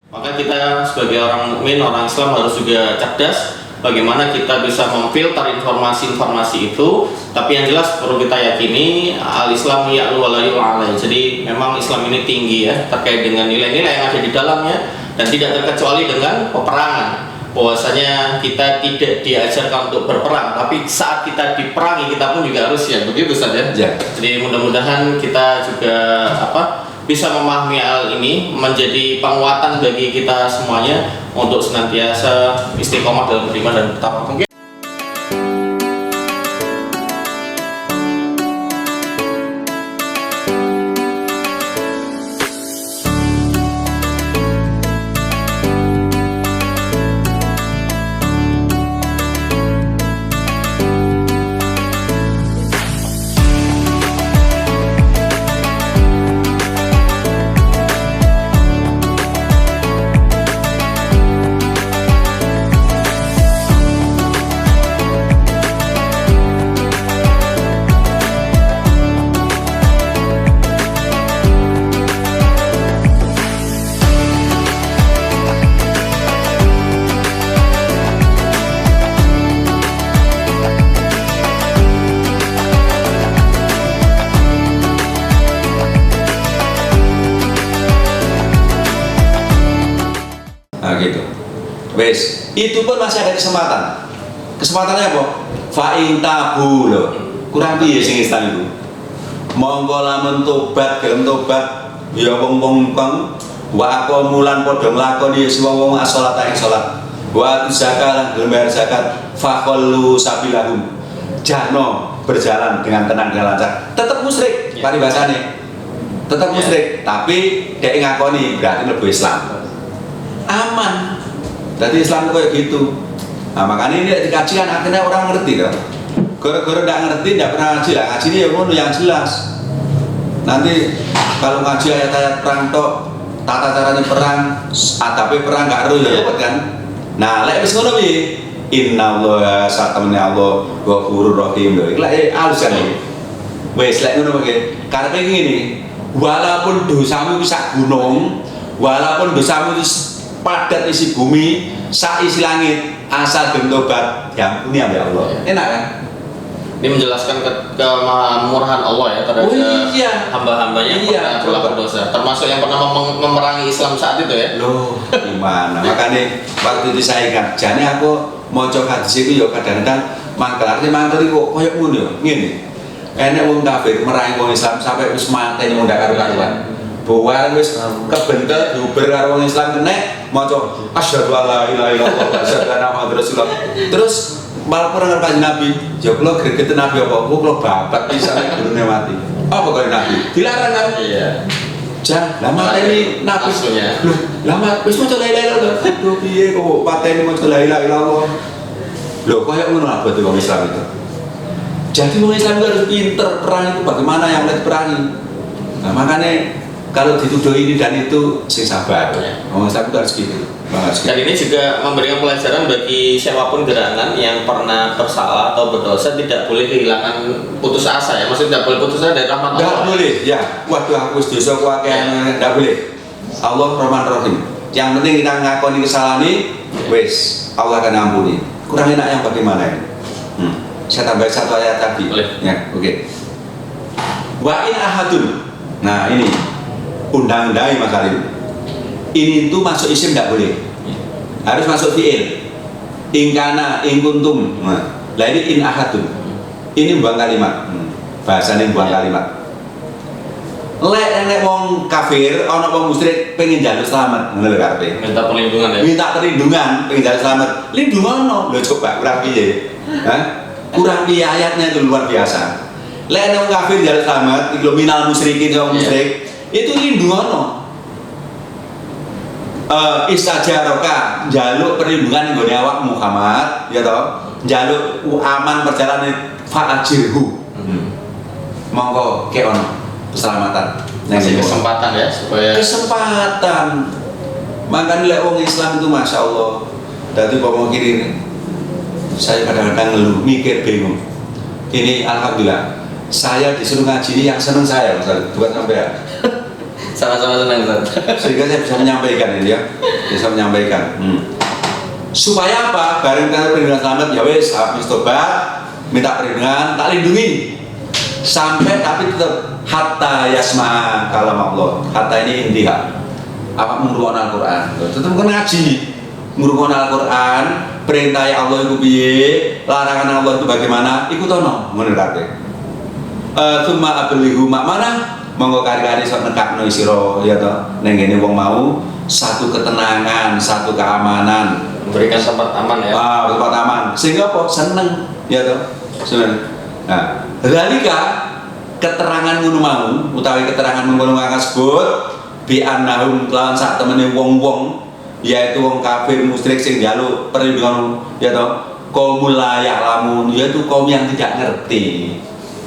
Maka kita sebagai orang mukmin, orang Islam harus juga cerdas bagaimana kita bisa memfilter informasi-informasi itu. Tapi yang jelas perlu kita yakini al-Islam ya'lu wa la yu'la. Jadi memang Islam ini tinggi ya terkait dengan nilai-nilai yang ada di dalamnya dan tidak terkecuali dengan peperangan. Bahwasanya kita tidak diajarkan untuk berperang, tapi saat kita diperangi kita pun juga harus ya begitu saja. Ya. Jadi mudah-mudahan kita juga bisa memahami hal ini menjadi penguatan bagi kita semuanya untuk senantiasa istiqomah dalam beriman dan bertakwa. Nah gitu. Wes, itu pun masih ada kesempatan. Kesempatannya apa? Fa'in tabu loh. Kurang piye sing Islam itu. Monggo lamun tobat, gelem tobat, ya wong-wong kang wa aqamulan padha nglakoni wong-wong as-shalata ing salat. Wa zakat lan gelem bayar zakat, faqallu sabilahum. Jano berjalan dengan tenang dan lancar. Tetap musyrik, paribasane. Tetap musyrik, tapi dhek ngakoni berarti mlebu Islam. Aman. Jadi Islam itu kayak gitu. Nah makanya ini dikaji kan akhirnya orang ngerti kan. Gara-gara tidak ngerti, tidak pernah ngaji lah. Ngaji ini ya ngono yang jelas. Nanti kalau ngaji ayat-ayat perang tok, tata caranya perang, adabnya perang gak ero ya kan. Nah, lek wis ngono piye? Innallaha satamna Allah ghafurur rahim lho. Iki lek alus kan iki. Wis lek ngono piye? Karepe ngene, walaupun dosamu wis sak gunung, walaupun dosamu wis padat isi bumi, sak isi langit, asal gelem tobat, diampuni oleh Allah. Enak kan? Ini menjelaskan kemurahan Allah ya terhadap hamba-hambanya yang pernah berlaku dosa, termasuk yang pernah memerangi Islam saat itu ya. Loh, gimana? Makanya waktu itu saya ingat, jane aku maca hadis itu ya kadang-kadang mangkel. Artinya mangkel itu koyo ngono ya. Ngene. Enek wong kafir merangi wong Islam sampai wis mati nang ndak karu-karuan. Bahwa wis kebentel diuber karo wong Islam kena maca asyhadu alla ilaha illallah wa asyhadu anna muhammadar rasulullah. Terus malah kurang kanjeng Nabi, ya kula gregeten Nabi apa? Kula babat bisa nek gurune mati. Apa kaya Nabi? Dilarang kan? Iya. Jan, lah mateni Nabi. Loh, lah wis maca la ilaha illallah. Aduh piye kok pateni maca la ilaha illallah. Loh, kaya ngono apa tuh wong Islam itu? Jadi wong Islam itu harus pinter perang itu bagaimana yang harus perangi. Nah, makanya kalau dituduh ini dan itu sing sabar. Wong Islam itu harus gitu. Dan ini juga memberikan pelajaran bagi siapapun gerangan yang pernah bersalah atau berdosa tidak boleh kehilangan putus asa ya. Maksudnya tidak boleh putus asa dari rahmat Allah. Tidak boleh, ya. Waduh aku wis dosa ku akeh, tidak boleh. Allah Rahman Rahim. Yang penting kita ngakoni kesalahan ini, wis Allah akan ampuni. Kurang enak yang bagaimana ini? Saya tambah satu ayat tadi. Boleh. Ya, oke. Wa in ahadun. Nah, ini undang-undang Mas Alim. Ini itu masuk isim tidak boleh, harus masuk fi'il. Ingkana, ingkuntum. Nah, ini in ahadun. Ini buang kalimat. Bahasanya buang kalimat. Lek enek wong kafir, ana wong musyrik pengen njaluk selamat, ngono lho karepe. Minta perlindungan ya. Minta perlindungan, pengen njaluk selamat. Lindungono. Lho coba kurang piye? Hah? Kurang piye ayatnya itu luar biasa. Lek enek wong kafir njaluk selamat, iku minal musyrikin wong musyrik, itu lindungono. Istajaroka jaluk perlindungan nggone awak Muhammad ya toh, jaluk aman perjalanan fa'ajirhu. Monggo ke ono keselamatan. Kasih kesempatan ya supaya kesempatan. Makanya lek wong Islam itu masya Allah. Dadi pomo kiri saya kadang-kadang ngeluh, mikir bingung. Ini alhamdulillah saya disuruh ngaji ini yang seneng saya, bukan sampai ya. Sama-sama senang Ustaz. Sehingga saya bisa menyampaikan ini ya, bisa menyampaikan. Supaya apa? Bareng kalian perlindungan selamat ya wes, habis tobat, minta perlindungan, tak lindungi sampai tapi tetap hatta yasma kalam Allah. Hatta ini intiha. Apa mengurukan Al-Quran? Tetap kan ngaji, mengurukan Al-Quran, perintah Allah itu piye, larangan Allah itu bagaimana? Ikut ono, menurut Tsumma ablihu mak mana? Monggo kari-kari sok nekakno sira ya to. Ning ngene wong mau satu ketenangan, satu keamanan, Memberikan tempat aman ya. tempat aman. Sehingga apa? Seneng ya to. Seneng. Nah, dalika keterangan ngono mau utawi keterangan mengkono kasebut bi annahum lawan sak temene wong-wong yaitu wong kafir musyrik sing njaluk perlindungan ya to. Qaumul la ya'lamun yaitu kaum yang tidak ngerti.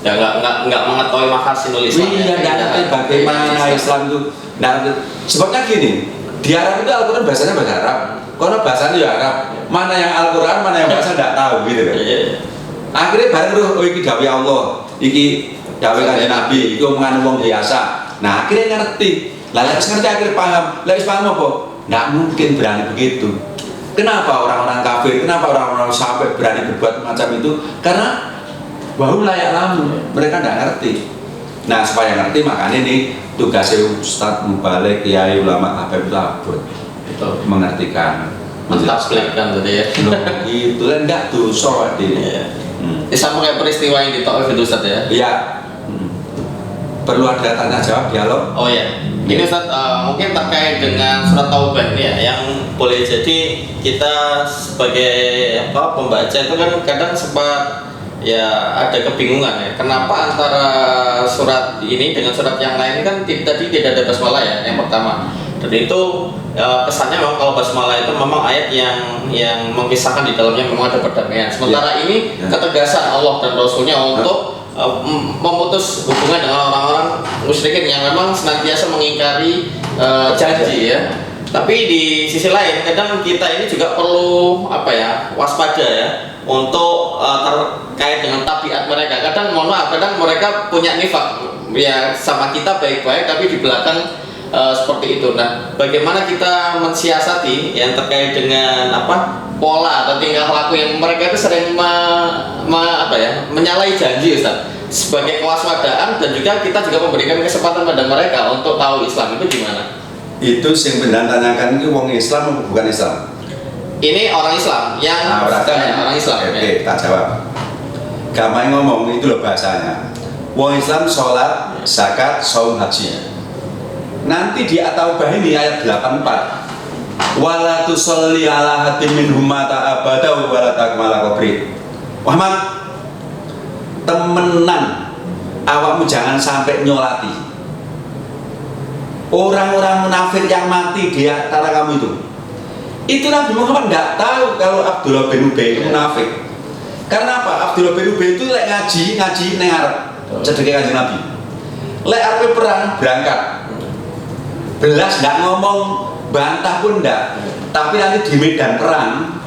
Ya nggak mengetahui makasinul Islam. Iya, nggak ngerti bagaimana Islam itu. Nah, sebabnya gini, di Arab itu Al-Quran bahasanya bahasa Arab, karena bahasanya ya Arab. Mana yang Al-Quran, mana yang bahasa nggak tahu gitu kan. Akhirnya bareng oh iki gawe Allah, iki gawe kanjeng Nabi, iki omongan wong biasa. Nah, akhirnya ngerti. Lah lek ngerti akhirnya paham. Lek paham apa? Nggak mungkin berani begitu. Kenapa orang-orang kafir? Kenapa orang-orang sampai berani berbuat macam itu? Karena wahum layak lamu, mereka tidak ngerti. Nah supaya ngerti makanya ini tugasnya Ustadz Mubalik, Kiai, Ulama, Habib Labud itu mengertikan, mentasbihkan tadi ya. Itu kan enggak dosa ini. Sama kayak peristiwa yang di Taif itu Ustadz ya. Iya. Perlu ada tanya jawab dialog. Oh ya. Ini Ustadz mungkin terkait dengan surat Taubah ini ya, yang boleh jadi kita sebagai pembaca itu kan kadang sempat ya ada kebingungan ya, kenapa antara surat ini dengan surat yang lain kan tadi tidak ada basmalah ya yang pertama, dan itu kesannya memang kalau basmalah itu memang ayat yang mengisahkan di dalamnya memang ada perdamaian, sementara ini ketegasan Allah dan Rasulnya untuk memutus hubungan dengan orang-orang musyrikin yang memang senantiasa mengingkari janji ya. Tapi di sisi lain kadang kita ini juga perlu waspada ya untuk terkait dengan tabiat mereka. Kadang mohon maaf, kadang mereka punya nifak ya sama kita baik-baik tapi di belakang seperti itu. Nah, bagaimana kita mensiasati yang terkait dengan pola atau tingkah laku yang mereka itu sering menyalahi janji Ustaz, sebagai kewaspadaan, dan juga kita juga memberikan kesempatan pada mereka untuk tahu Islam itu gimana. Itu yang benar tanyakan ini wong Islam atau bukan Islam? Ini orang Islam yang orang Islam. Oke, tak jawab. Gampang ngomong itu loh bahasanya. Wong Islam sholat, zakat, saum, haji. Nanti di At-Taubah ini ayat 84. Wala tusolli ala hatim minhum mata abada wala takmala qabri. Muhammad, temenan awakmu jangan sampai nyolati orang-orang munafik yang mati di antara kamu itu Nabi Muhammad tidak tahu kalau Abdullah bin Ubay itu munafik. Karena apa? Abdullah bin Ubay itu lek ngaji neng Arab cedeke kanjeng Nabi. Lek arep perang berangkat belas tidak ngomong, bantah pun tidak, tapi nanti di medan perang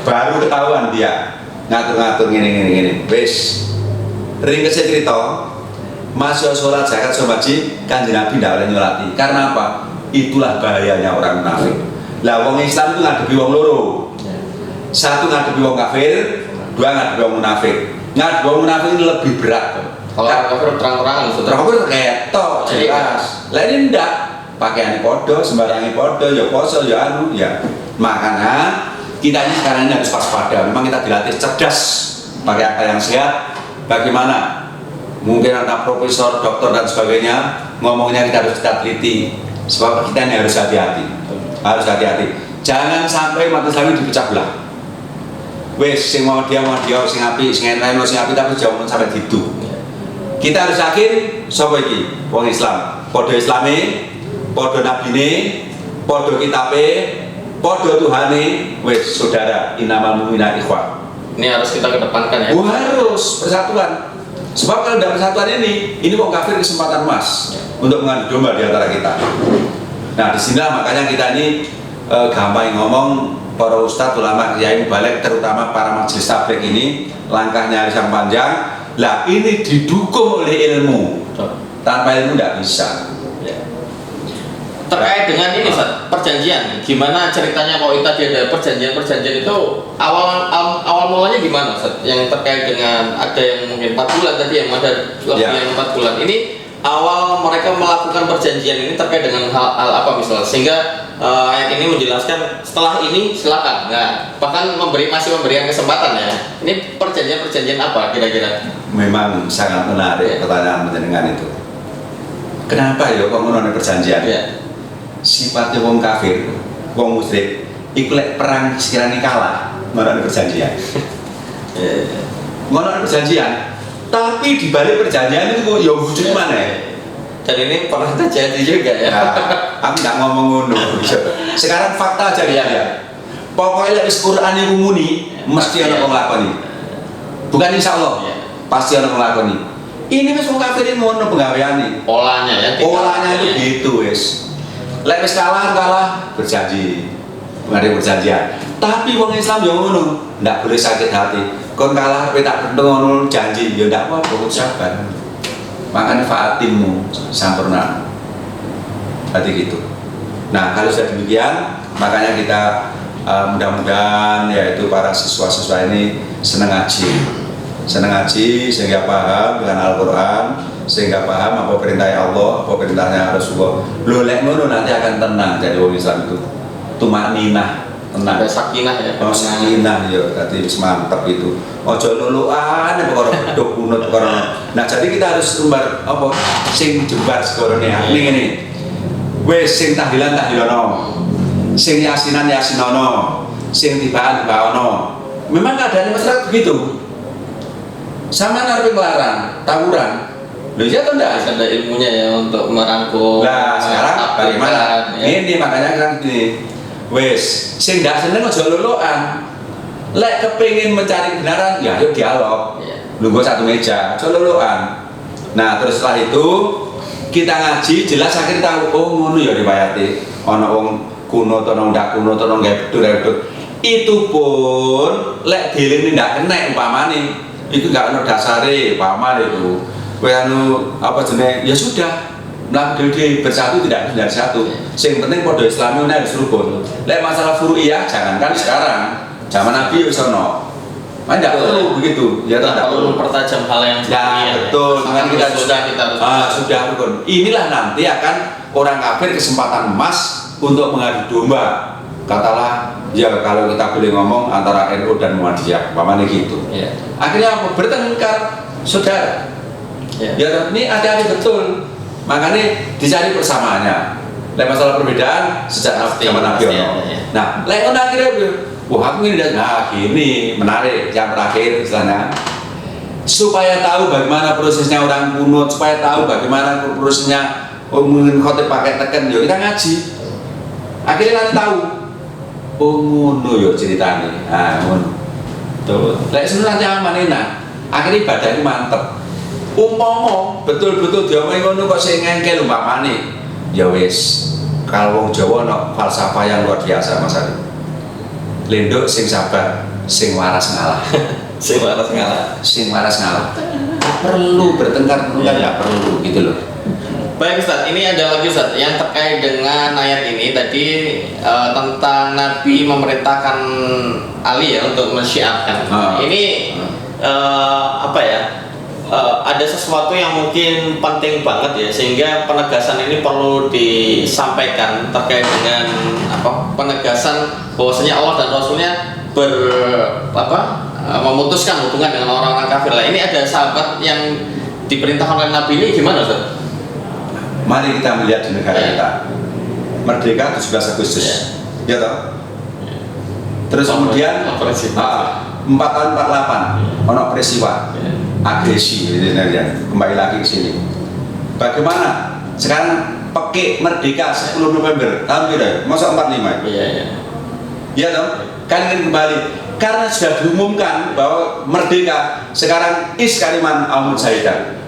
baru ketahuan dia ngatur-ngatur gini wes ringkesnya cerita masuk sholat zakat sobaji kanjeng Nabi tidak boleh nyolati. Karena apa? Itulah bahayanya orang munafik. Lah wong Islam itu ngadepi wong loro. Satu ngadepi wong kafir, dua ngadepi wong munafik. Ngadepi wong munafik ini lebih berat. Kalau kafir terang-terangan, kafir kayak toh jelas. Lah ini ndak pakaian podo, sembarangan podo, ya poso, ya anu, ya. Makanya kita ini sekarang ini harus waspada. Memang kita dilatih cerdas, pakai akal yang sehat. Bagaimana? Mungkin anak profesor, dokter dan sebagainya ngomongnya kita harus teliti. Sebab kita ini harus hati-hati. Harus hati-hati. Jangan sampai mata Islam dipecah belah. Wes sing mau dia sing api, sing lain sing api tapi jangan sampai gitu. Kita harus yakin sapa iki wong Islam. Padha Islame, padha nabine, padha kitabe, padha Tuhane, wes saudara, innamal mu'minuna ikhwah. Ini harus kita kedepankan ya. Harus persatuan. Sebab kalau dalam persatuan ini wong kafir kesempatan emas untuk mengadu domba di antara kita. Nah, disinilah makanya kita ini gampang ngomong para ustadz, ulama, kiai, mubalik, terutama para majelis tabligh ini langkahnya harus yang panjang. Lah ini didukung oleh ilmu. Tanpa ilmu tidak bisa. terkait dengan ini Ustaz, perjanjian. Gimana ceritanya kalau tadi ada perjanjian itu awal mulanya gimana Ustaz? Yang terkait dengan ada yang mungkin 4 bulan tadi, yang ada lebih yang 4 bulan. Ini awal mereka melakukan perjanjian ini terkait dengan hal apa misalnya, sehingga ayat ini menjelaskan setelah ini silakan. Nah, bahkan masih memberikan kesempatan ya. Ini perjanjian apa kira-kira? Memang sangat menarik pertanyaan penjenengan itu. Kenapa ya kok ngono perjanjian? Ya. Sifatnya wong kafir, wong musyrik, iku lek perang sekiranya kalah, ngono perjanjian. Ngono perjanjian. Tapi di balik perjanjian itu kok ya wujud mana ya? Dan ini pernah terjadi juga ya. Nah, aku nggak ngomong ngono. Sekarang fakta aja ya. Pokoknya lek wis Quran iku muni, mesti ana wong lakoni. Bukan insya Allah, pasti ana wong lakoni. Ini wis wong kafirin ngono penggaweane. Polanya ya. Polanya itu gitu wis. Lek wis kalah berjanji. Mengadakan perjanjian. Tapi wong Islam yo ngono, ndak boleh sakit hati. Kon kalah kowe tak ngono janji, ya ndak apa-apa, sabar. Makanya fa'atimmu sampurna. Berarti gitu. Nah, kalau sudah demikian, makanya kita mudah-mudahan yaitu para siswa-siswa ini senang ngaji. Senang ngaji sehingga paham dengan Al-Quran, sehingga paham apa perintahnya Allah, apa perintahnya Rasulullah. Lo lek ngono nanti akan tenang jadi orang Islam itu. Tumakninah, tenang. Ada sakinah ya. Oh, sakinah ya, tadi mantap itu. Ojo luluan perkara bedok kunut perkara. Nah, jadi kita harus umbar apa sing jembar sekorone ini. Wes sing tahlilan tahlilono. Sing yasinan yasinono. Sing tibaan tibaono. Memang keadaannya masyarakat begitu. Sama narpe ngelarang, tawuran. Loh ya atau enggak? Ada ilmunya ya untuk merangkul. Nah, sekarang bagaimana? Ya. Ini makanya kan gini. Wes, sing ndak seneng aja luluan. Lek kepengin mencari kebenaran, ya ayo dialog. Lungguh satu meja, aja luluan. Nah, terus setelah itu kita ngaji jelas akhirnya tahu oh ngono ya riwayate. Ana wong kuno to nang ndak kuno to nang betul. Itu pun lek dilene ndak kena umpamane. Itu nggak ada dasare, paman itu. Kowe anu apa jenenge? Ya sudah. Melakukan diri bersatu tidak dari satu. Yang penting pada Islam ini harus rukun. Lek masalah furu'iyah jangankan sekarang. Zaman Nabi wis ono. Tidak perlu begitu. Ya tidak perlu mempertajam hal yang betul. Dengan kita sudah rukun. Inilah nanti akan orang kafir kesempatan emas untuk mengadu domba. Katalah ya kalau kita boleh ngomong antara NU dan Muhammadiyah, umpamanya gitu. Akhirnya apa? Bertengkar saudara. Ya ini hati-hati betul. Makanya dicari persamaannya. Lain masalah perbedaan sejak zaman Nabi ono. Nah, lain akhirnya wah aku ini nah gini menarik yang terakhir istilahnya supaya tahu bagaimana prosesnya orang kunut, supaya tahu bagaimana prosesnya mungkin khotib pakai teken, yo kita ngaji. Akhirnya nanti tahu. Oh ngono yo ceritanya. Nah, ngono. Tuh. Lek nanti aman enak. Akhirnya ibadahnya mantep. Umpama betul-betul diomongi ngono kok sing ngengkel umpamane. Ya wis. Kalau wong Jawa ana falsafah yang luar biasa Mas Ali. Lenduk sing sabar, sing waras ngalah. Sing waras ngalah. Sing waras ngalah. Perlu bertengkar enggak perlu gitu loh. Baik Ustaz, ini ada lagi Ustaz yang terkait dengan ayat ini tadi tentang Nabi memerintahkan Ali ya untuk mensyiarkan. Ini apa ya? Ada sesuatu yang mungkin penting banget ya sehingga penegasan ini perlu disampaikan terkait dengan apa? Penegasan bahwasanya Allah dan Rasulnya memutuskan hubungan dengan orang-orang kafir. Lah ini ada sahabat yang diperintahkan oleh Nabi ini gimana Ustaz? Mari kita melihat di negara kita merdeka 17 Agustus ya toh? Terus kemudian 4 tahun 48 ono peristiwa agresi kembali lagi ke sini. Bagaimana sekarang pakai merdeka 10 November tahun berapa? Masa 45? Iya toh? Kan ingin kembali karena sudah diumumkan bahwa merdeka sekarang Kaliman al-Mujahidin.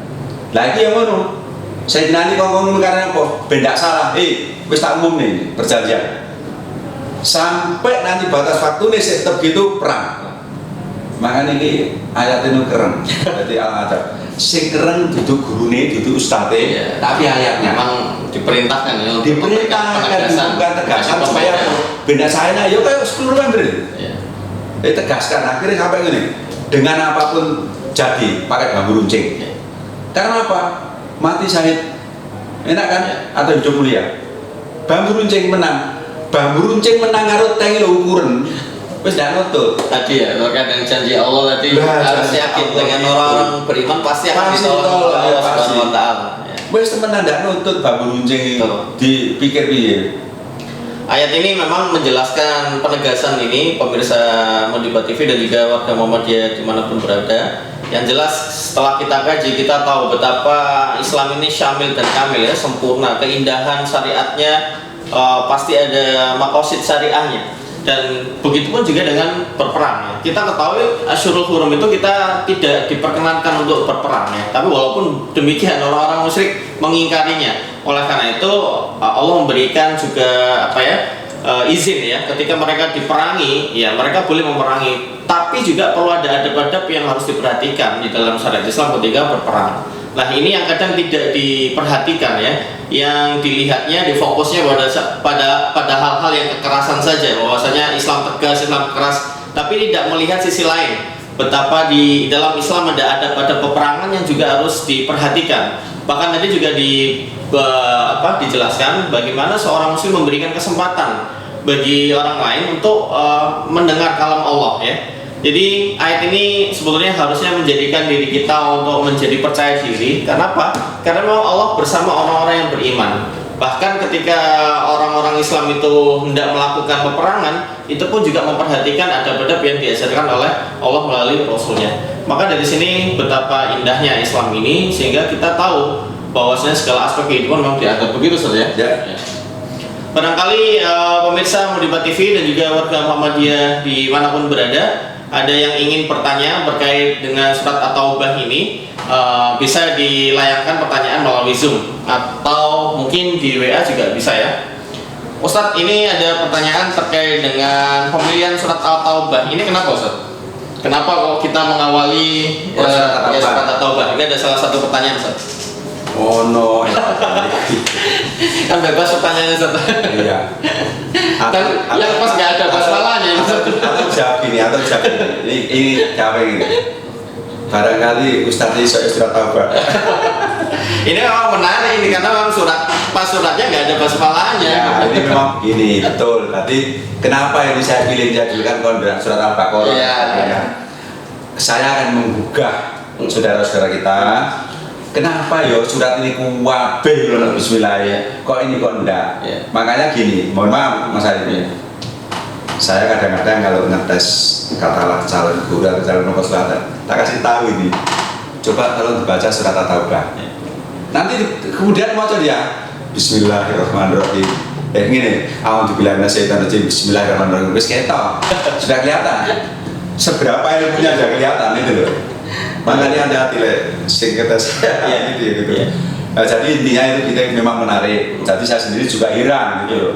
Lagi yang mana? Saya nanti ngomong karena apa? Benda salah. Wis tak umum nih perjanjian. Sampai nanti batas waktu nih tetap gitu perang. Makanya ini ayat itu keren. Jadi al-adab. Sing keren duduk gurune, duduk ustadz. Tapi ayatnya memang diperintahkan ya untuk diperintahkan bukan tegasan supaya benda saya ayo kayak 10 November tegaskan akhirnya sampai gini dengan apapun jadi pakai bambu runcing karena apa? Mati syahid enak kan? Atau hidup mulia bambu runcing menang harus tangi ukuran wis ndak nutut tadi ya terkait dengan janji Allah tadi harus yakin dengan orang-orang beriman pasti akan ditolong oleh Allah Subhanahu wa taala. Wis temenan ndak nutut bambu runcing dipikir piye. Ayat ini memang menjelaskan penegasan ini pemirsa Modiba TV dan juga warga Muhammadiyah dimanapun berada. Yang jelas setelah kita kaji kita tahu betapa Islam ini syamil dan kamil ya, sempurna, keindahan syariatnya pasti ada makosid syariahnya. Dan begitu pun juga dengan berperang ya. Kita ketahui Asyurul Hurum itu kita tidak diperkenankan untuk berperang ya. Tapi walaupun demikian orang-orang musyrik mengingkarinya. Oleh karena itu Allah memberikan juga izin ya ketika mereka diperangi ya mereka boleh memerangi. Tapi juga perlu ada adab-adab yang harus diperhatikan di dalam syariat Islam ketika berperang. Nah ini yang kadang tidak diperhatikan ya, yang dilihatnya difokusnya pada hal-hal yang kekerasan saja, bahwasanya Islam tegas, Islam keras, tapi tidak melihat sisi lain. Betapa di dalam Islam ada peperangan yang juga harus diperhatikan. Bahkan tadi juga dijelaskan bagaimana seorang muslim memberikan kesempatan bagi orang lain untuk mendengar kalam Allah ya. Jadi ayat ini sebetulnya harusnya menjadikan diri kita untuk menjadi percaya diri. Kenapa? Karena memang Allah bersama orang-orang yang beriman. Bahkan ketika orang-orang Islam itu hendak melakukan peperangan, itu pun juga memperhatikan adab-adab yang diajarkan oleh Allah melalui Rasulnya. Maka dari sini betapa indahnya Islam ini sehingga kita tahu bahwasanya segala aspek kehidupan memang diatur begitu saja. Ya. Barangkali pemirsa Modiba TV dan juga warga Muhammadiyah dimanapun berada, ada yang ingin bertanya berkait dengan surat At-Taubah ini, bisa dilayangkan pertanyaan melalui Zoom atau mungkin di WA juga bisa ya. Ustadz, ini ada pertanyaan terkait dengan pemilihan surat At-Taubah. Ini kenapa Ustadz? Kenapa kok kita mengawali surat At-Taubah? Ini ada salah satu pertanyaan Ustadz. Oh no, kan bebas pertanyaannya Ustaz. Iya. Kan yang pas nggak ada basmalahnya. Atau jawab ini. Ini jawab ini. Barangkali Ustaz ini surat Taubah. Ini memang menarik ini karena memang suratnya nggak ada basmalahnya. Ya, ini memang gini betul. Tadi kenapa ini saya pilih jadikan kondrak surat Al-Baqarah? Iya. Ya. Saya akan menggugah saudara-saudara kita. Kenapa ya surat ini kuwabeh loh bismillah ya. Kok ini kok enggak? Yeah. Makanya gini, mohon maaf Mas Arif. Saya kadang-kadang kalau ngetes katalah calon guru atau calon nomor selatan, tak kasih tahu ini. Coba tolong dibaca surat At-Taubah. Nanti kemudian mau dia Bismillahirrahmanirrahim. Gini, a'udzubillahi minasyaitonirrajim. Bismillahirrahmanirrahim. Wis ketok. Sudah kelihatan. Seberapa ilmunya sudah kelihatan itu loh. Makanya hati-hati singkatnya saya gitu. Nah, jadi intinya itu kita memang menarik. Jadi saya sendiri juga heran gitu loh.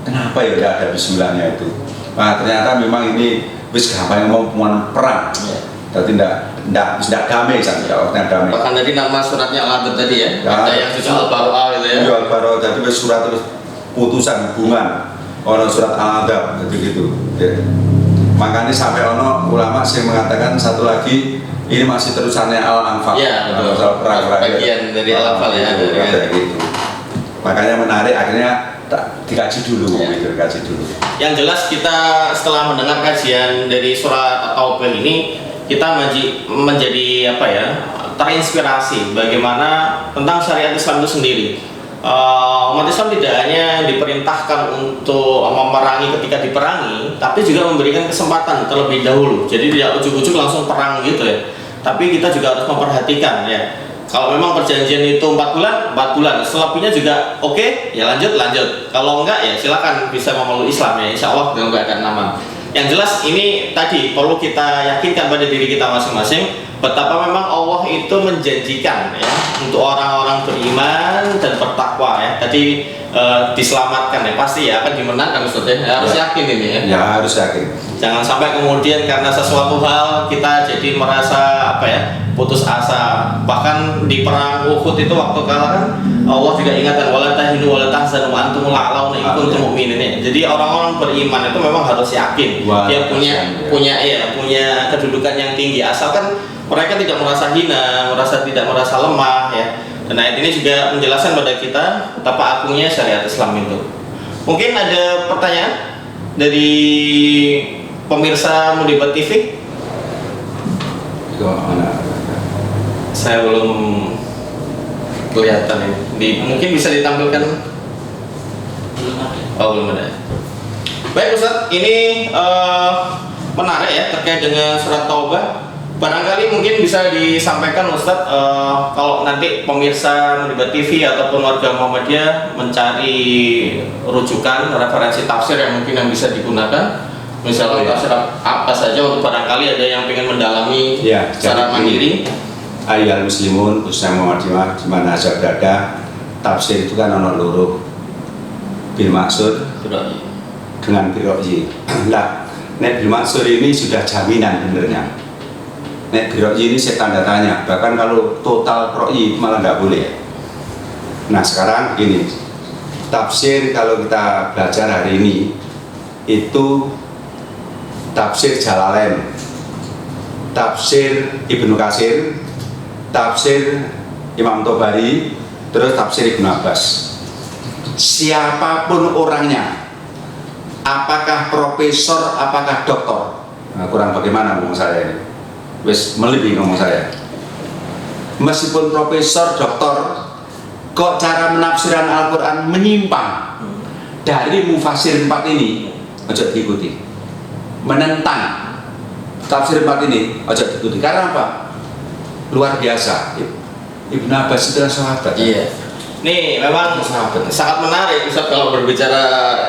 Kenapa ya tidak ada bismillahnya itu? Nah ternyata memang ini wis gampang ngomong perang. Jadi tidak damai tidak damai. Bahkan tadi nama suratnya Al-Adab tadi ya. Ada yang sudah Al-Baro'ah gitu ya. Iya Al-Baro'ah jadi wis surat terus putusan hubungan. Orang surat Al-Adab gitu. Ya. Makanya sampai ono ulama yang mengatakan satu lagi ini masih terusannya Al-Anfal. Iya, betul. Bagian dari Al-Anfal ya. Gitu. Makanya menarik akhirnya dikaji dulu gitu, dikaji dulu. Yang jelas kita setelah mendengar kajian dari surat At-Taubah ini kita menjadi terinspirasi bagaimana tentang syariat Islam itu sendiri. Umat Islam tidak hanya diperintahkan untuk memerangi ketika diperangi, tapi juga memberikan kesempatan terlebih dahulu. Jadi tidak ujuk-ujuk langsung perang gitu ya. Tapi kita juga harus memperhatikan ya. Kalau memang perjanjian itu 4 bulan, selebihnya juga oke, ya lanjut. Kalau enggak ya silakan bisa memeluk Islam ya, insya Allah dengan keadaan aman. Yang jelas ini tadi perlu kita yakinkan pada diri kita masing-masing betapa memang Allah itu menjanjikan ya untuk orang-orang beriman dan bertakwa ya. Tadi diselamatkan ya, pasti ya akan dimenangkan Ustaz ya. Harus yakin ini ya. Ya harus yakin. Jangan sampai kemudian karena sesuatu hal kita jadi merasa putus asa. Bahkan di perang Uhud itu waktu kalah kan Allah juga ingatkan wala tahinu wala tahzanu wa antumul a'launa in kuntum mu'minin ya. Jadi orang-orang beriman itu memang harus yakin dia punya kedudukan yang tinggi, asalkan mereka tidak merasa hina, tidak merasa lemah ya. Dan ayat ini juga menjelaskan pada kita betapa agungnya syariat Islam itu. Mungkin ada pertanyaan dari pemirsa Mudibat TV? Saya belum kelihatan ini. Mungkin bisa ditampilkan? Oh, belum ada. Baik Ustaz, ini menarik ya terkait dengan surat Taubah. Barangkali mungkin bisa disampaikan Ustaz, kalau nanti pemirsa Mudibat TV ataupun warga Muhammadiyah mencari rujukan referensi tafsir yang mungkin yang bisa digunakan, misalnya tafsir apa saja untuk barangkali ada yang ingin mendalami secara mandiri. Ayyuhal muslimun khususnya Muhammadiyah di mana saja berada, tafsir itu kan ono loro, bil maksud dengan bil roji. Nah, nek bil maksud ini sudah jaminan benernya. Nek bil roji ini saya tanda tanya, bahkan kalau total roji malah nggak boleh. Nah sekarang ini tafsir kalau kita belajar hari ini itu tafsir Jalalain, tafsir Ibnu Katsir, tafsir Imam Tobari, terus tafsir Ibnu Abbas. Siapapun orangnya, apakah profesor, apakah doktor, nah, kurang bagaimana ngomong saya ini, wis melebihi ngomong saya. Meskipun profesor, doktor, kok cara menafsiran Al-Quran menyimpang dari mufasir 4 ini, ojo diikuti. Menentang tafsir 4 ini, ojo diikuti. Karena apa? Luar biasa. Ibnu Abbas itu sahabat. Iya. Nih memang sangat menarik Ustaz kalau berbicara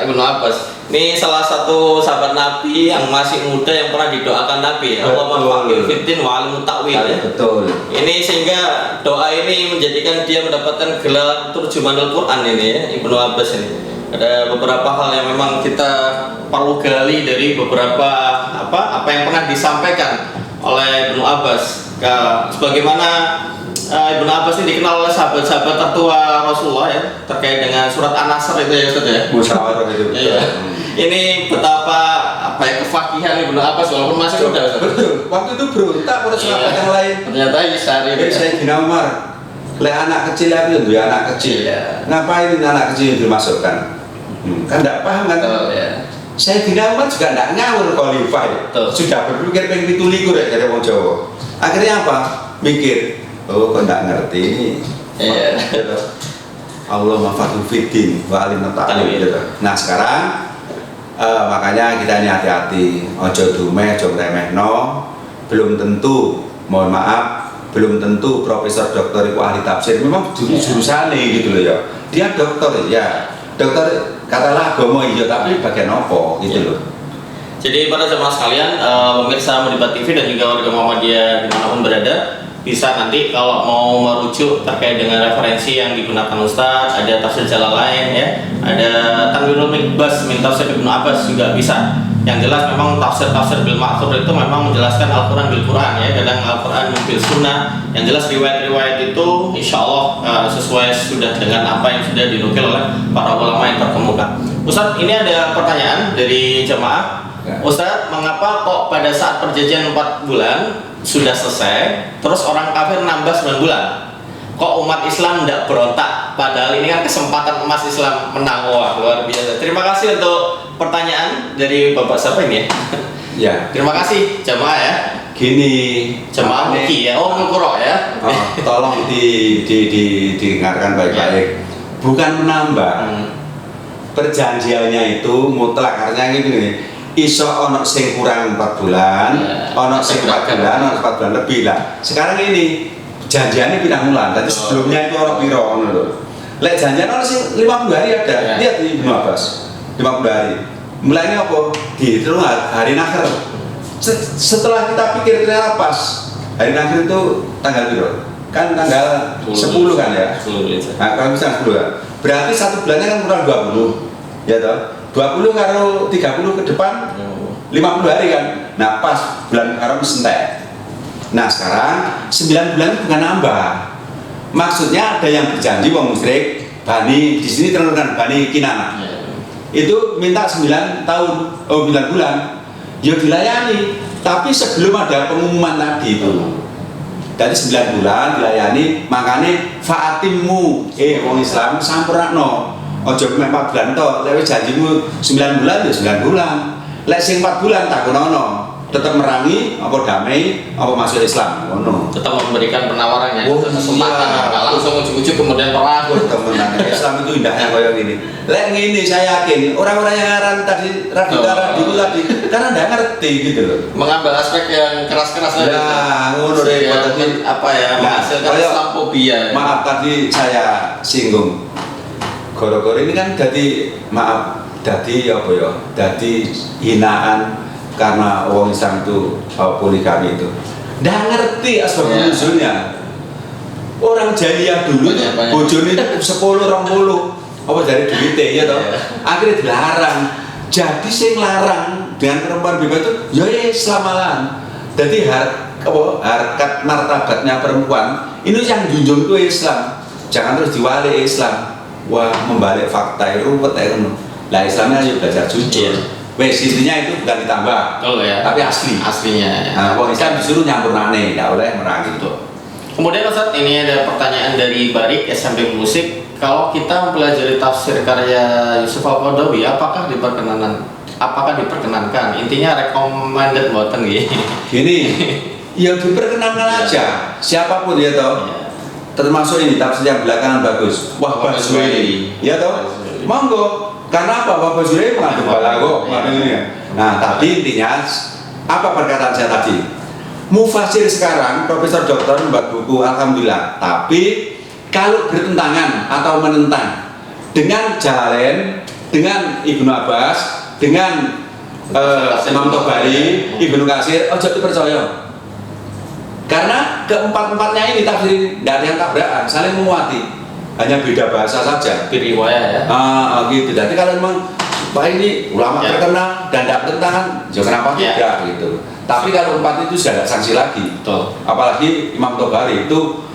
Ibnu Abbas. Ini salah satu sahabat Nabi yang masih muda yang pernah didoakan Nabi. Allahumma faqih fiddin wa alim ta'wil ya. Betul. Ini sehingga doa ini menjadikan dia mendapatkan gelar turjumanul Quran ini ya, Ibnu Abbas ini. Ada beberapa hal yang memang kita perlu gali dari beberapa apa yang pernah disampaikan oleh Ibnu Abbas. Sebagaimana Ibnu Abbas ini dikenal oleh sahabat-sahabat tertua Rasulullah ya, terkait dengan surat An-Nasr itu ya Ustaz ya. Musyawarah itu. Iya. Ini betapa kefakihan Ibnu Abbas walaupun masih muda Ustaz. Betul. Waktu itu berontak pada sahabat yang lain. Ternyata Isyari ini. Sayyidina Umar, le anak kecil aku itu anak kecil. Iya. Ngapain ini anak kecil dimasukkan? Kan tidak paham kan? Ya. Sayyidina Umar juga tidak ngawur khalifah. Sudah berpikir pengen ditulikur ya dari wong Jawa. Akhirnya apa? Mikir, oh kok tidak ngerti ini. Iya. Allah mafatu fiddin wa alim ta'wil gitu. Nah sekarang makanya kita ini hati-hati, ojo dumeh, ojo remehno. Belum tentu, mohon maaf, belum tentu profesor doktor itu ahli tafsir. Memang jurusan gitu loh ya. Dia dokter ya, dokter katalah agama iya, tapi bagian apa gitu loh. Jadi pada jemaah sekalian, pemirsa Mudibat TV dan juga warga Muhammadiyah dimanapun berada, bisa nanti kalau mau merujuk terkait dengan referensi yang digunakan Ustadz, ada tafsir Jalalain ya, ada Tanwirul Mikbas min tafsir Ibnu Abbas juga bisa. Yang jelas memang tafsir bil ma'thur itu memang menjelaskan Al-Quran bil Quran ya, kadang Al-Quran bil sunnah. Yang jelas riwayat-riwayat itu insya Allah sesuai sudah dengan apa yang sudah dinukil oleh para ulama yang terkemuka. Ustadz, ini ada pertanyaan dari jemaah. Ustadz, mengapa kok pada saat perjanjian 4 bulan sudah selesai, terus orang kafir nambah 9 bulan? Kok umat Islam tidak berontak? Padahal ini kan kesempatan emas Islam menang. Wah, luar biasa. Terima kasih untuk pertanyaan dari Bapak siapa ini ya? Ya. Terima kasih jemaah ya. Gini, jemaah Muki ya. Oh, Mukuro ya. Tolong didengarkan baik-baik. Bukan menambah. Perjanjiannya itu mutlak, artinya gini. Iso ono sing kurang 4 bulan, ono sing 4 bulan, ono 4 bulan lebih lah. Sekarang ini janjiannya pindah bulan. Tadi sebelumnya itu ono piro ngono lho. Lek janjian ono sing 50 hari ada. Lihat di Ibnu Abbas. 50 hari. Mulainya apa? Dihitung hari nakhir. Setelah kita pikir ternyata pas. Hari nakhir itu tanggal piro? Kan tanggal 10 kan ya? 10. Nah, kalau misalnya 10 kan. Berarti 1 bulannya kan kurang 20. Ya toh? 20 karo 30 ke depan 50 hari kan. Nah pas bulan Haram sentek. Nah sekarang 9 bulan bukan nambah. Maksudnya ada yang berjanji wong musyrik Bani, di sini terkenal Bani Kinana. Itu minta 9 tahun, 9 bulan. Ya dilayani, tapi sebelum ada pengumuman tadi itu. Dari 9 bulan dilayani, makanya fa'atimmu wong Islam sampurno. Ojo mek 4 bulan tok, lek janjimu 9 bulan ya 9 bulan. Lek sing 4 bulan takonono, tetap merangi apa damai apa masuk Islam ngono. Tetap memberikan penawarannya, Oh, kesempatan, iya. nggak langsung ujuk-ujuk kemudian perang. Teman-teman Islam itu indahnya kayak gini. Lek ngene saya yakin orang-orang yang ngaran tadi radikal itu tadi karena nggak ngerti gitu loh. Mengambil aspek yang keras-keras tadi. Nah, ngono deh tadi apa ya, menghasilkan Islamophobia. Maaf tadi saya singgung. Goro-goro ini kan jadi maaf jadi apa ya? Jadi hinaan karena orang Islam itu poligami itu. Nggak ngerti asbab nuzulnya. Orang jahiliyah dulu bojone 10 20 apa dari duitnya ya toh. Akhirnya dilarang. Jadi sing larang dengan perempuan bebas itu ya Islam malahan. Jadi harkat martabatnya perempuan ini yang junjung itu Islam. Jangan terus diwali Islam. Wah, membalik fakta ruwet ya kan. Lah Islamnya ayo belajar jujur. Wes intinya itu bukan ditambah. Tapi asli. Aslinya. Nah, kalau Islam disuruh nyampurnane, enggak oleh merangi itu. Kemudian Ustaz, ini ada pertanyaan dari Barik SMP Musik. Kalau kita mempelajari tafsir karya Yusuf Al-Qaradawi, apakah diperkenankan? Intinya recommended buatan gitu. Gini, ya diperkenankan aja. Siapapun ya toh. Termasuk ini tafsir yang belakangan bagus. Wahbah Zuhaili. Ya toh? Monggo. Karena apa? Wahbah Zuhaili mengandung balaghah, Nah, tadi intinya apa perkataan saya tadi? Mufasir sekarang Profesor Doktor membuat buku alhamdulillah. Tapi kalau bertentangan atau menentang dengan Jalalain, dengan Ibnu Abbas, dengan Imam Tobari, Ibnu Katsir, ojo dipercaya. Karena keempat-empatnya ini tafsir tidak ada yang tabrakan, saling menguati, hanya beda bahasa saja. Riwayat ya. Gitu. Jadi kalau memang Pak ini ulama terkenal dan tidak bertentangan, ya kenapa tidak gitu. Tapi kalau empat itu sudah ada sanksi lagi. Betul. Apalagi Imam Tobari itu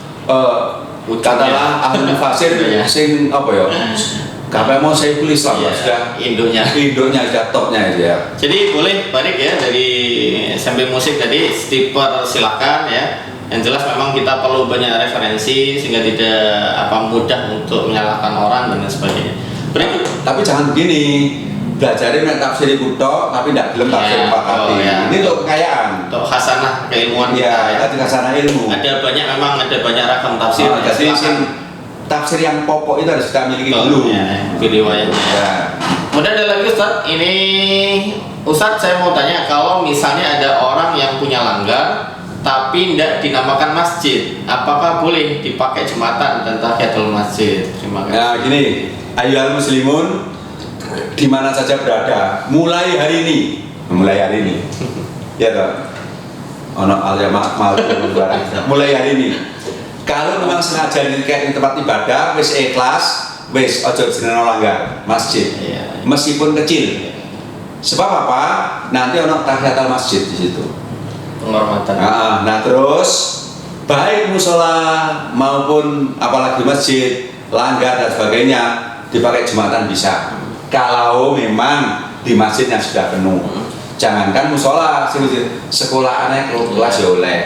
katalah ahli fasir sing apa ya? Gak mau saya tulis lah, sudah Indonya sudah topnya itu ya. Jadi boleh Barik ya dari SMP Musik tadi silakan ya. Yang jelas memang kita perlu banyak referensi sehingga tidak mudah untuk menyalahkan orang dan sebagainya. Berikut. Tapi jangan begini, belajarin tafsir kuto tapi tidak belum tafsir empat hati. Ini untuk kekayaan. Untuk khasanah keilmuan kita. Iya, khasanah ilmu. Ada banyak ragam tafsir. Jadi tafsir yang pokok itu harus kita miliki dulu. Riwayatnya. Ya. Kemudian ada lagi Ustaz, ini Ustaz saya mau tanya, kalau misalnya ada orang yang punya langgar tapi tidak dinamakan masjid, apakah boleh dipakai jumatan dan tahiyatul masjid? Terima kasih. Nah gini, ayyuhal muslimun di mana saja berada, mulai hari ini ya toh. Ono mulai hari ini. Kalau memang sengaja di tempat ibadah, wis ikhlas, wis ojo jenenge langgar masjid, meskipun kecil. Sebab apa? Nanti ono tahiyatul masjid di situ. Penghormatan. Nah terus baik musola maupun apalagi masjid, langgar dan sebagainya dipakai jumatan bisa. Kalau memang di masjidnya sudah penuh. Jangankan musola, sekolah aneh kelas ya oleh.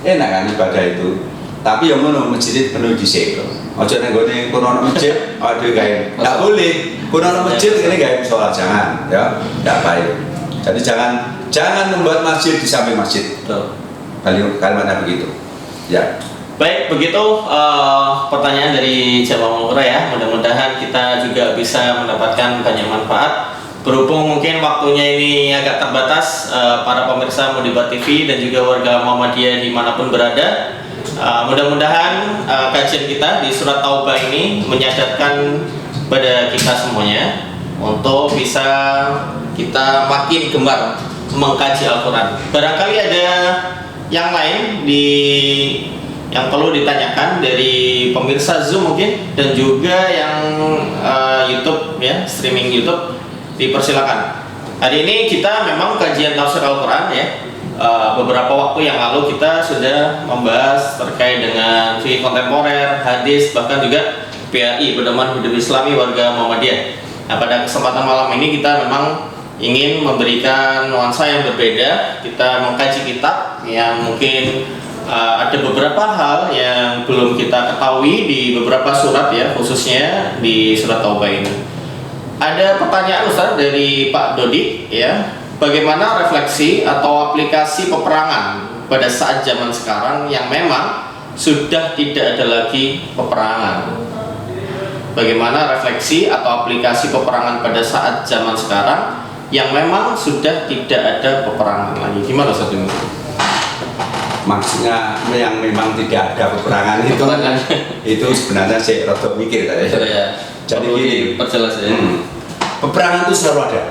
Enak kan ibadah itu. Tapi yang mana masjid penuh dhisik. Aja nang gone kono masjid, aduh gawe. Enggak boleh. Kono masjid ini gawe musola jangan, ya. Enggak baik. Jadi jangan membuat masjid di samping masjid. Betul. Kalimatnya begitu. Ya. Baik, begitu pertanyaan dari Jamaah Mura ya. Mudah-mudahan kita juga bisa mendapatkan banyak manfaat. Berhubung mungkin waktunya ini agak terbatas, para pemirsa Mudibat TV dan juga warga Muhammadiyah dimanapun berada, mudah-mudahan kajian kita di surat Taubah ini menyadarkan pada kita semuanya untuk bisa kita makin gemar mengkaji Al-Quran. Barangkali ada yang lain yang perlu ditanyakan dari pemirsa Zoom mungkin dan juga yang YouTube ya, streaming YouTube, dipersilakan. Hari ini kita memang kajian tafsir Al-Quran ya, beberapa waktu yang lalu kita sudah membahas terkait dengan fikih kontemporer, hadis, bahkan juga PAI, Pedoman Hidup Islami Warga Muhammadiyah. Nah, pada kesempatan malam ini kita memang ingin memberikan nuansa yang berbeda. Kita mengkaji kitab yang mungkin ada beberapa hal yang belum kita ketahui di beberapa surat ya, khususnya di surat Taubah ini. Ada pertanyaan Ustaz dari Pak Dodi ya. Bagaimana refleksi atau aplikasi peperangan pada saat zaman sekarang yang memang sudah tidak ada lagi peperangan? Bagaimana refleksi atau aplikasi peperangan pada saat zaman sekarang yang memang sudah tidak ada peperangan lagi? Gimana Ustaz ini? Maksudnya yang memang tidak ada peperangan itu sebenarnya saya rada mikir tadi. Ya. Jadi gini, perjelas ya. Peperangan itu selalu ada.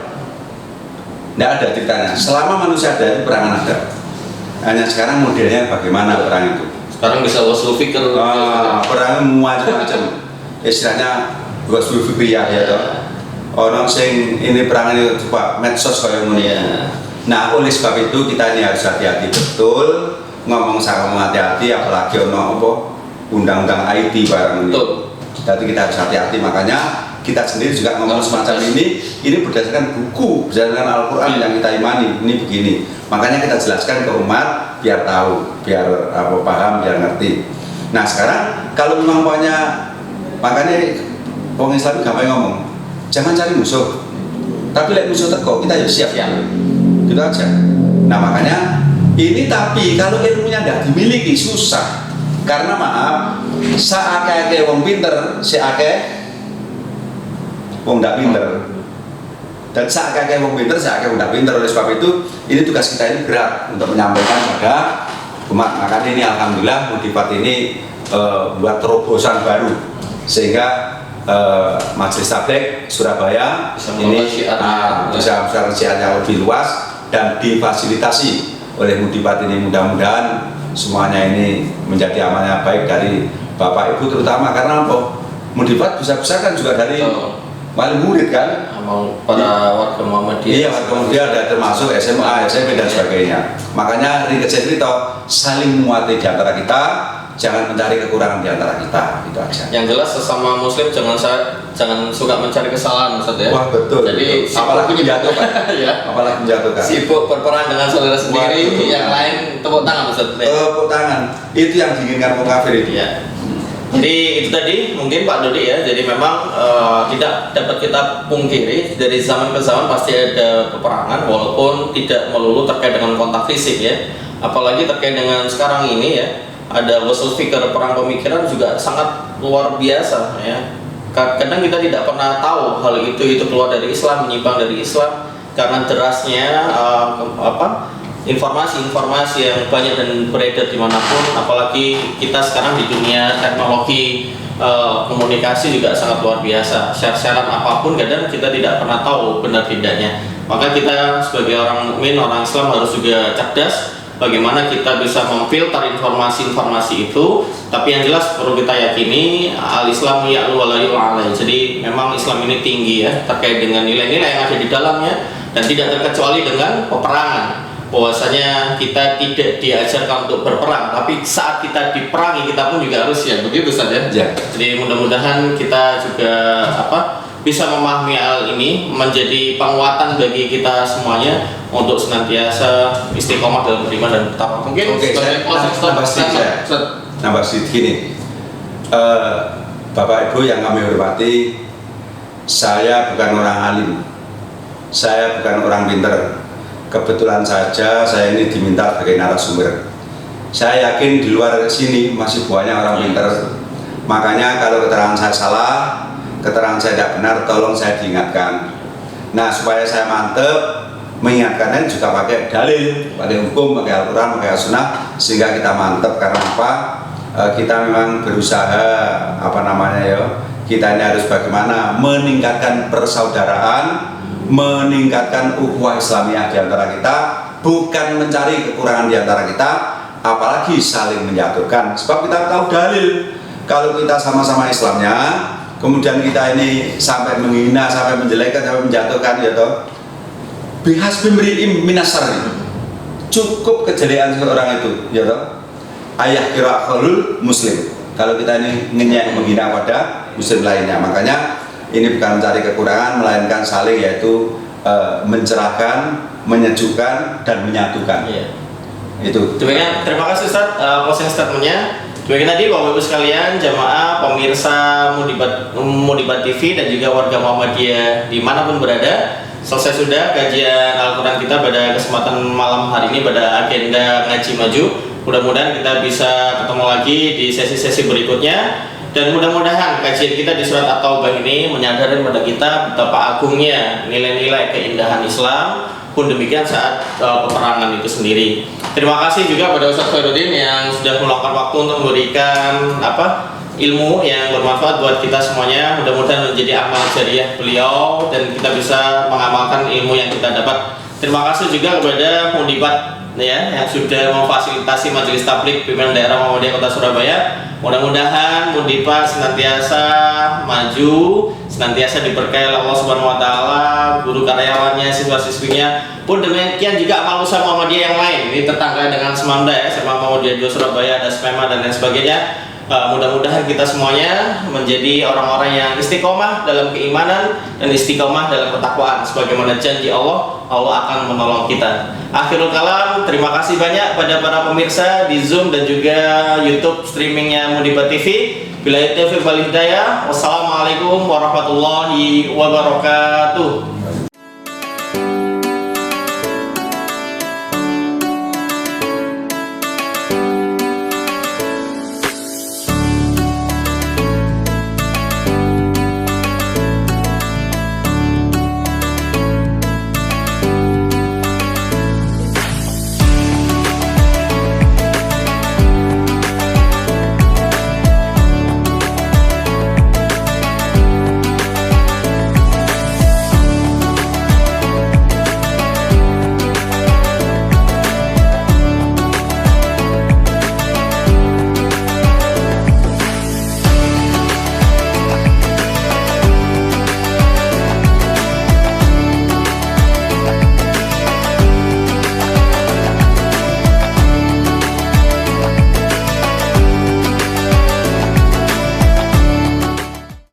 Tidak ada ceritanya. Selama manusia ada, peperangan ada. Hanya sekarang modelnya bagaimana perang itu. Sekarang bisa wasul fikir. Perang macam-macam. Istilahnya wasul fikir ya toh. Orang sing ini perangan itu coba medsos kayak ngene. Nah, oleh sebab itu kita ini harus hati-hati betul. Ngomong sama hati-hati, apalagi ono apa undang-undang IT barang ini. Jadi kita harus hati-hati, makanya kita sendiri juga ngomong semacam ini berdasarkan buku, berdasarkan Al-Quran yang kita imani, ini begini. Makanya kita jelaskan ke umat biar tahu, biar paham, biar ngerti. Nah sekarang kalau memang makanya orang Islam gampang ngomong, jangan cari musuh, tapi lihat musuh teko kita ya siap ya, gitu aja. Nah makanya ini tapi kalau ilmunya tidak dimiliki susah, karena maaf, seakeh-akeh wong pinter, seakeh wong tidak pinter, dan seakeh-akeh wong pinter, seakeh wong tidak pinter. Oleh sebab itu ini tugas kita ini berat untuk menyampaikan pada umat. Makanya ini alhamdulillah Mudipat ini buat terobosan baru sehingga Majelis Tabligh Surabaya ini bisa syiarnya lebih luas dan difasilitasi oleh Mudipat ini. Mudah-mudahan semuanya ini menjadi amalnya baik dari Bapak Ibu terutama, karena apa? Mudipat bisa-bisa kan juga dari wali murid kan, para warga Muhammadiyah. Iya, warga Muhammadiyah ada termasuk SMA, SMP dan sebagainya. Makanya ini cerita saling menguatkan di antara kita, jangan mencari kekurangan di antara kita, itu aja. Yang jelas sesama Muslim jangan suka mencari kesalahan, Ustaz ya. Wah betul. Jadi apalagi menjatuhkan, ya. Apalagi menjatuhkan. Sibuk berperang dengan saudara sendiri, yang lain tepuk tangan, Ustaz. Tepuk tangan, itu yang diinginkan orang kafir itu. Ya. Jadi itu tadi mungkin Pak Dodi ya. Jadi memang tidak dapat kita pungkiri dari zaman ke zaman pasti ada peperangan, walaupun tidak melulu terkait dengan kontak fisik ya. Apalagi terkait dengan sekarang ini ya, ada wasul fikir, perang pemikiran juga sangat luar biasa ya. Kadang kita tidak pernah tahu hal itu keluar dari Islam, menyimpang dari Islam karena derasnya informasi-informasi yang banyak dan beredar dimanapun. Apalagi kita sekarang di dunia teknologi komunikasi juga sangat luar biasa. Share-sharean apapun kadang kita tidak pernah tahu benar tidaknya. Maka kita sebagai orang mukmin, orang Islam harus juga cerdas bagaimana kita bisa memfilter informasi-informasi itu. Tapi yang jelas perlu kita yakini al-Islam ya'lu wa la yu'la. Jadi memang Islam ini tinggi ya terkait dengan nilai-nilai yang ada di dalamnya, dan tidak terkecuali dengan peperangan. Bahwasanya kita tidak diajarkan untuk berperang, tapi saat kita diperangi kita pun juga harus siap, begitu saja. Ya. Jadi mudah-mudahan kita juga bisa memahami hal ini, menjadi penguatan bagi kita semuanya untuk senantiasa istiqomah dalam beriman dan bertakwa. Mungkin saya nambah sedikit gini, Bapak Ibu yang kami hormati, saya bukan orang alim, saya bukan orang pinter. Kebetulan saja saya ini diminta sebagai narasumber. Saya yakin di luar sini masih banyak orang pinter. Makanya kalau keterangan saya salah, keterangan saya tidak benar, tolong saya diingatkan. Nah supaya saya mantep mengingatkannya juga pakai dalil, pakai hukum, pakai Al-Quran, pakai As-Sunnah, sehingga kita mantep. Karena apa? Kita memang berusaha kita ini harus bagaimana meningkatkan persaudaraan, meningkatkan ukhuwah Islamiyah di antara kita, bukan mencari kekurangan di antara kita, apalagi saling menjatuhkan. Sebab kita tahu dalil, kalau kita sama-sama Islamnya, kemudian kita ini sampai menghina, sampai menjelekkan, sampai menjatuhkan, ya toh, bihasbi mri'im minasar, cukup kejelian seorang itu, ya toh? Ayah kira khalul muslim. Kalau kita ini menghina pada muslim lainnya, makanya ini bukan mencari kekurangan, melainkan saling, yaitu mencerahkan, menyejukkan, dan menyatukan. Iya. Itu. Demikian, terima kasih Ustaz closing statementnya. Demikian tadi Bapak Ibu sekalian, jamaah, pemirsa Mudibat TV dan juga warga Muhammadiyah dimanapun berada. Selesai sudah kajian Al-Quran kita pada kesempatan malam hari ini pada agenda ngaji maju. Mudah-mudahan kita bisa ketemu lagi di sesi-sesi berikutnya. Dan mudah-mudahan kajian kita di surat At-Taubah ini menyadarkan pada kita betapa agungnya nilai-nilai keindahan Islam, pun demikian saat peperangan itu sendiri. Terima kasih juga pada Ustaz Khairuddin yang sudah meluangkan waktu untuk memberikan ilmu yang bermanfaat buat kita semuanya. Mudah-mudahan menjadi amal jariah beliau dan kita bisa mengamalkan ilmu yang kita dapat. Terima kasih juga kepada Mudibat ya yang sudah memfasilitasi majelis tabligh pimpinan daerah Muhammadiyah Kota Surabaya. Mudah-mudahan Mudibat senantiasa maju, senantiasa diberkahi oleh Allah Subhanahu wa taala, guru karyawannya, siswa-siswinya. Pun demikian juga amal usaha Muhammadiyah yang lain. Ini tetangga dengan Semanda ya, sama Muhammadiyah Surabaya, ada Spema dan lain sebagainya. Mudah-mudahan kita semuanya menjadi orang-orang yang istiqomah dalam keimanan dan istiqomah dalam ketakwaan sebagaimana janji Allah akan menolong kita. Akhirul kalam, terima kasih banyak pada para pemirsa di Zoom dan juga YouTube streamingnya Mudibat TV. Bila taufiq wal hidayah, wassalamualaikum warahmatullahi wabarakatuh.